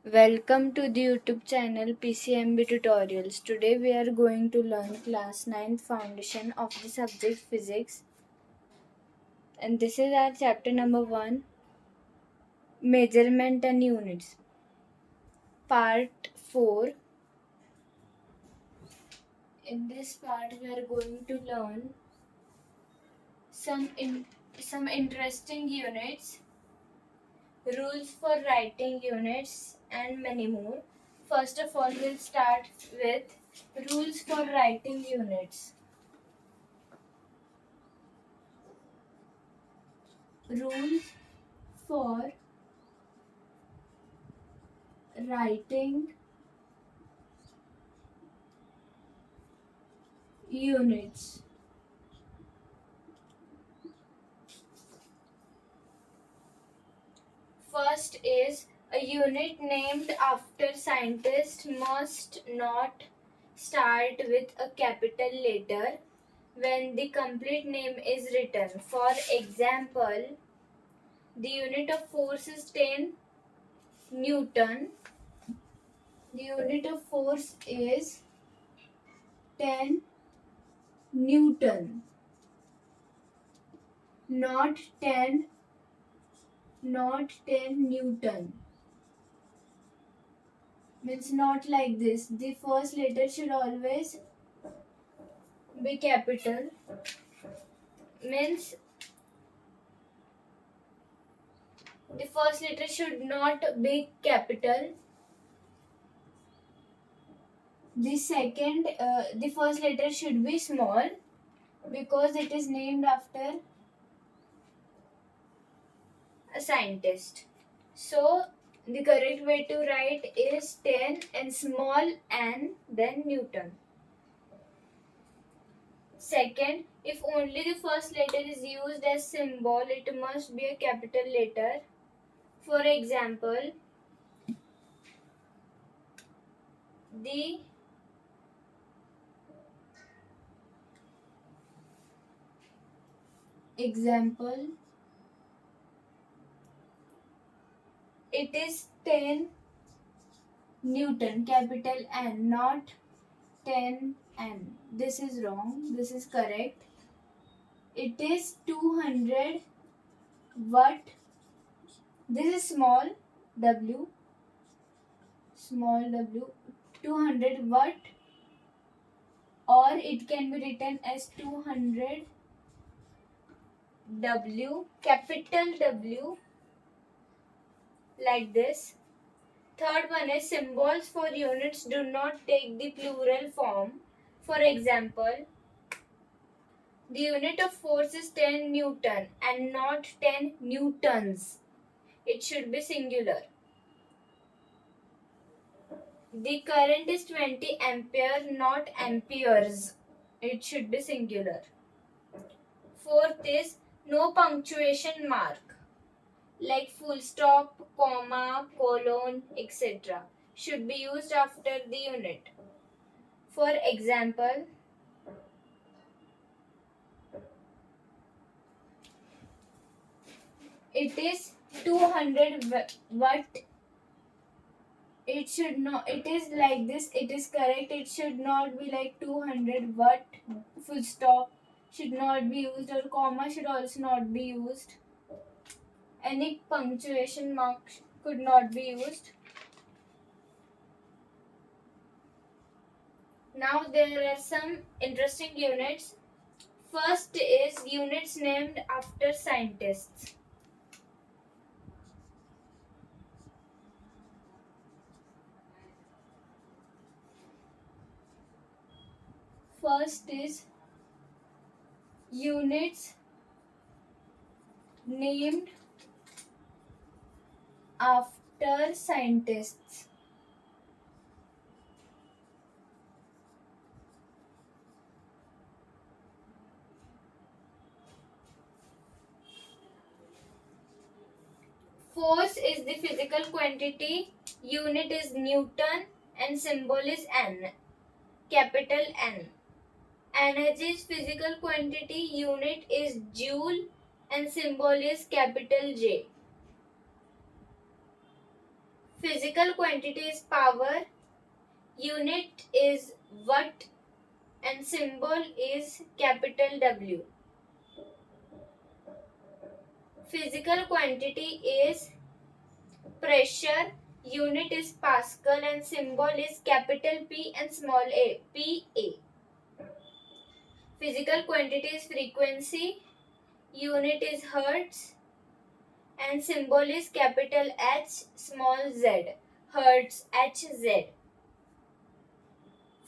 Welcome to the YouTube channel PCMB Tutorials. Today we are going to learn class 9th foundation of the subject physics, and this is our chapter number 1, measurement and units. Part 4. In this part we are going to learn some interesting units, rules for writing units, and many more. First of all, we'll start with rules for writing units. Rules for writing units. First is a unit named after scientist must not start with a capital letter when the complete name is written. For example, the unit of force is 10 Newton. The unit of force is 10 Newton, not 10 Newton. Means not like this. The first letter should always be capital. Means the first letter should not be capital. The first letter should be small because it is named after a scientist. So the correct way to write is 10 and small n, then Newton. Second, if only the first letter is used as symbol, it must be a capital letter. For example, the example, it is 10 Newton, capital N, not 10 N. This is wrong. This is correct. It is 200 watt. This is small w, 200 watt, or it can be written as 200 W, capital W, like this. Third one is symbols for units do not take the plural form. For example, the unit of force is 10 Newton and not 10 Newtons. It should be singular. The current is 20 ampere, not amperes. It should be singular. Fourth is no punctuation mark like full stop, comma, colon, etc. should be used after the unit. For example, it is 200 watt. It should not, it is like this, it is correct. It should not be like 200 watt, full stop should not be used, or comma should also not be used. Any punctuation mark could not be used. Now there are some interesting units. First is units named after scientists. First is units named after scientists. Force is the physical quantity, unit is Newton, and symbol is N, capital N. Energy is physical quantity, unit is joule, and symbol is capital J. Physical quantity is power, unit is watt, and symbol is capital W. Physical quantity is pressure, unit is Pascal, and symbol is capital P and small a, PA. Physical quantity is frequency, unit is Hertz, and symbol is capital H, small z, Hertz, Hz.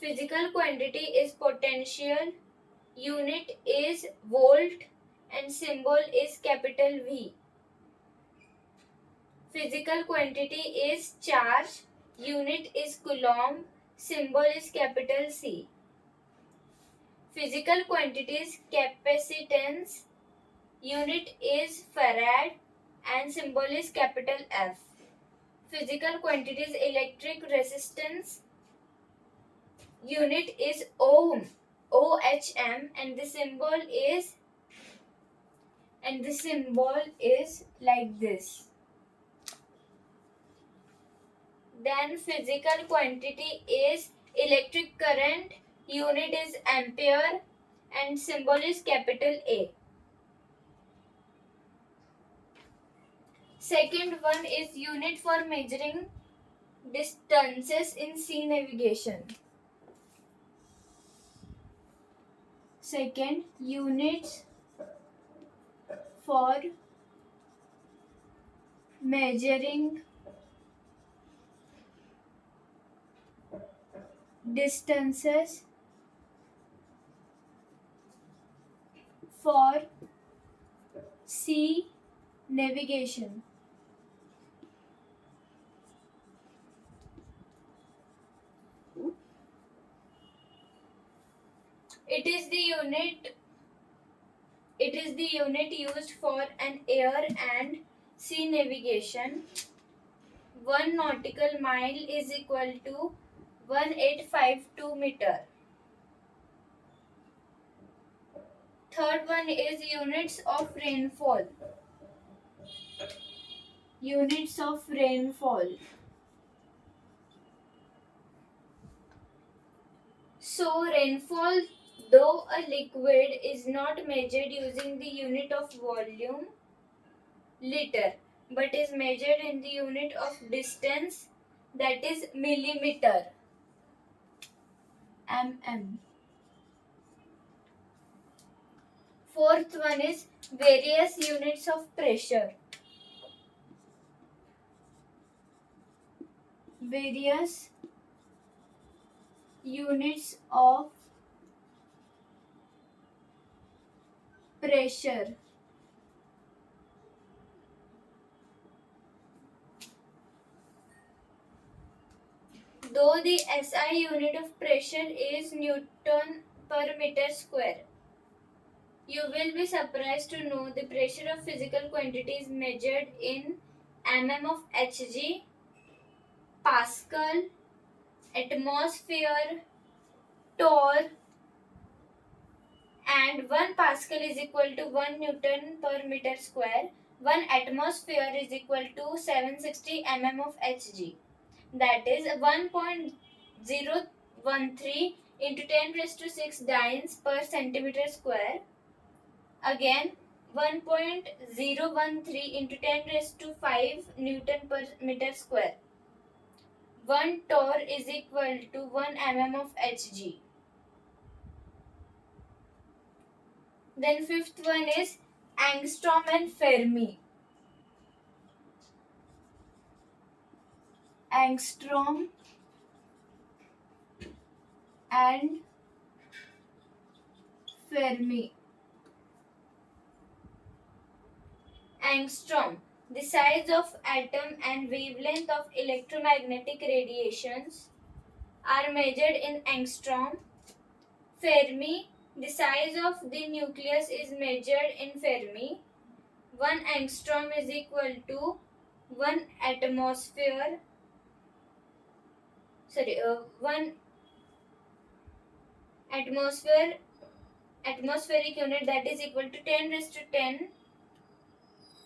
Physical quantity is potential, unit is volt, and symbol is capital V. Physical quantity is charge, unit is coulomb, symbol is capital C. Physical quantity is capacitance, unit is farad, and symbol is capital F. Physical quantity is electric resistance, unit is ohm, OHM, and the symbol is like this. Then physical quantity is electric current, unit is ampere, and symbol is capital A. Second one is unit for measuring distances in sea navigation. Second, units for measuring distances for sea navigation. It is the unit used for an air and sea navigation. 1 nautical mile is equal to 1852 meter. Third one is units of rainfall. Units of rainfall. So rainfall, though a liquid, is not measured using the unit of volume, liter, but is measured in the unit of distance, that is millimeter, mm. Fourth one is various units of pressure. Various units of pressure. Though the SI unit of pressure is Newton per meter square, you will be surprised to know the pressure of physical quantity is measured in mm of Hg, Pascal, atmosphere, torr, and 1 Pascal is equal to 1 Newton per meter square. 1 atmosphere is equal to 760 mm of Hg. That is 1.013 into 10 raised to 6 dynes per centimeter square. Again 1.013 into 10 raised to 5 Newton per meter square. 1 torr is equal to 1 mm of Hg. Then fifth one is angstrom and Fermi. Angstrom and Fermi. Angstrom, the size of atom and wavelength of electromagnetic radiations, are measured in angstrom. Fermi, the size of the nucleus, is measured in Fermi. 1 angstrom is equal to 1 atmosphere. 1 atmospheric unit, that is equal to 10 raised to 10.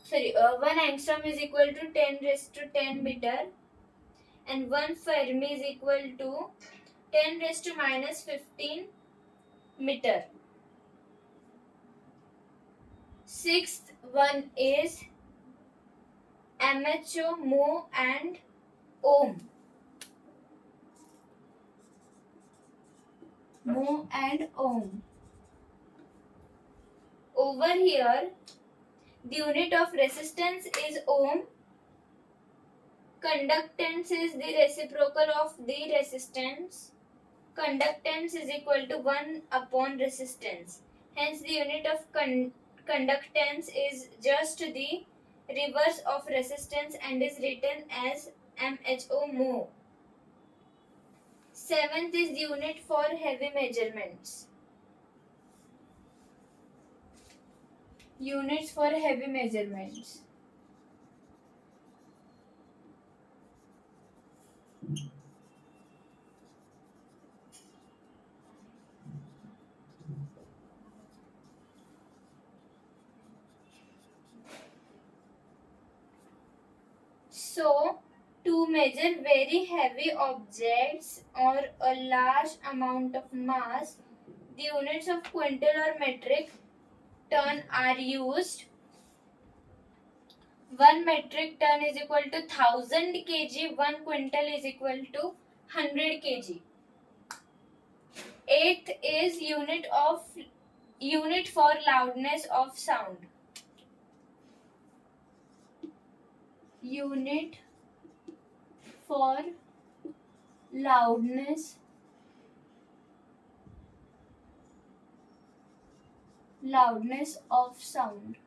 1 angstrom is equal to 10 raised to 10 meter. and 1 Fermi is equal to 10 raised to minus 15 meter. Sixth one is MHO, mho and ohm. Mho and ohm. Over here, the unit of resistance is ohm. Conductance is the reciprocal of the resistance. Conductance is equal to 1 upon resistance. Hence, the unit of conductance is just the reverse of resistance and is written as MHO, mho. Seventh is the unit for heavy measurements. Units for heavy measurements. So, to measure very heavy objects or a large amount of mass, the units of quintal or metric ton are used. 1 metric ton is equal to 1000 kg, 1 quintal is equal to 100 kg. Eighth is unit for loudness of sound. Unit for loudness of sound.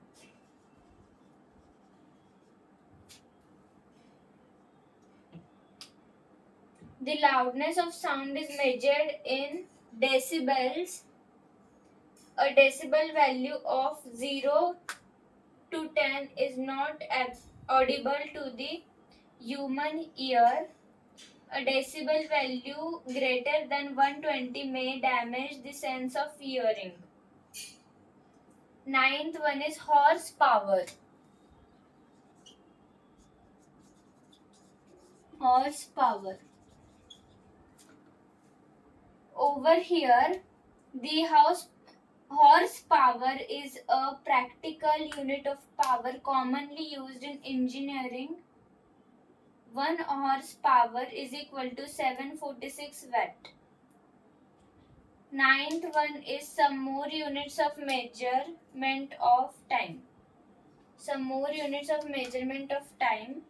The loudness of sound is measured in decibels. A decibel value of 0 to 10 is not audible to the human ear. A decibel value greater than 120 may damage the sense of hearing. Ninth one is horsepower. Horsepower. Over here, the horsepower is a practical unit of power commonly used in engineering. 1 horsepower is equal to 746 watt. Ninth one is some more units of measurement of time. Some more units of measurement of time.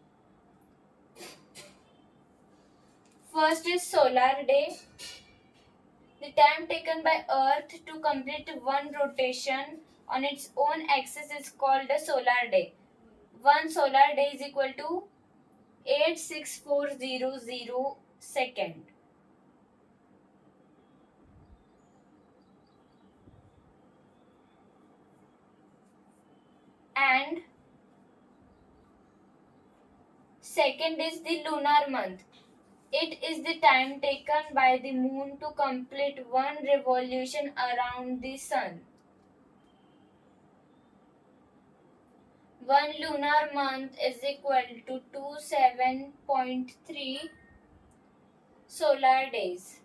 First is solar day. The time taken by Earth to complete one rotation on its own axis is called a solar day. One solar day is equal to 86400 second. And second is the lunar month. It is the time taken by the moon to complete one revolution around the sun. One lunar month is equal to 27.3 solar days.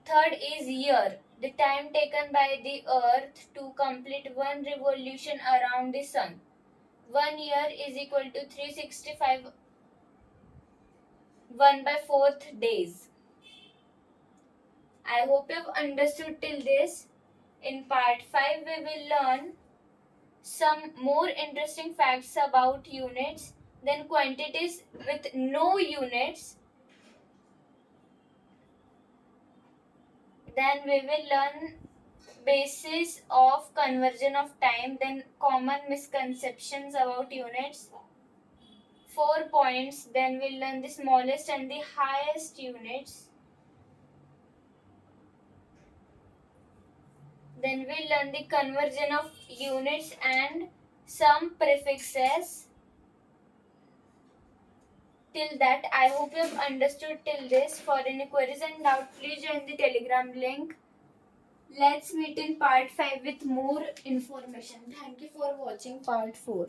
Third is year. The time taken by the earth to complete one revolution around the sun. 1 year is equal to 365 1/4 days. I hope you've understood till this. In part 5 we will learn some more interesting facts about units, then quantities with no units. Then we will learn basis of conversion of time, then common misconceptions about units. 4 points, then we'll learn the smallest and the highest units. Then we'll learn the conversion of units and some prefixes. Till that, I hope you have understood till this. For any queries and doubt, please join the Telegram link. Let's meet in part 5 with more information. Thank you for watching part 4.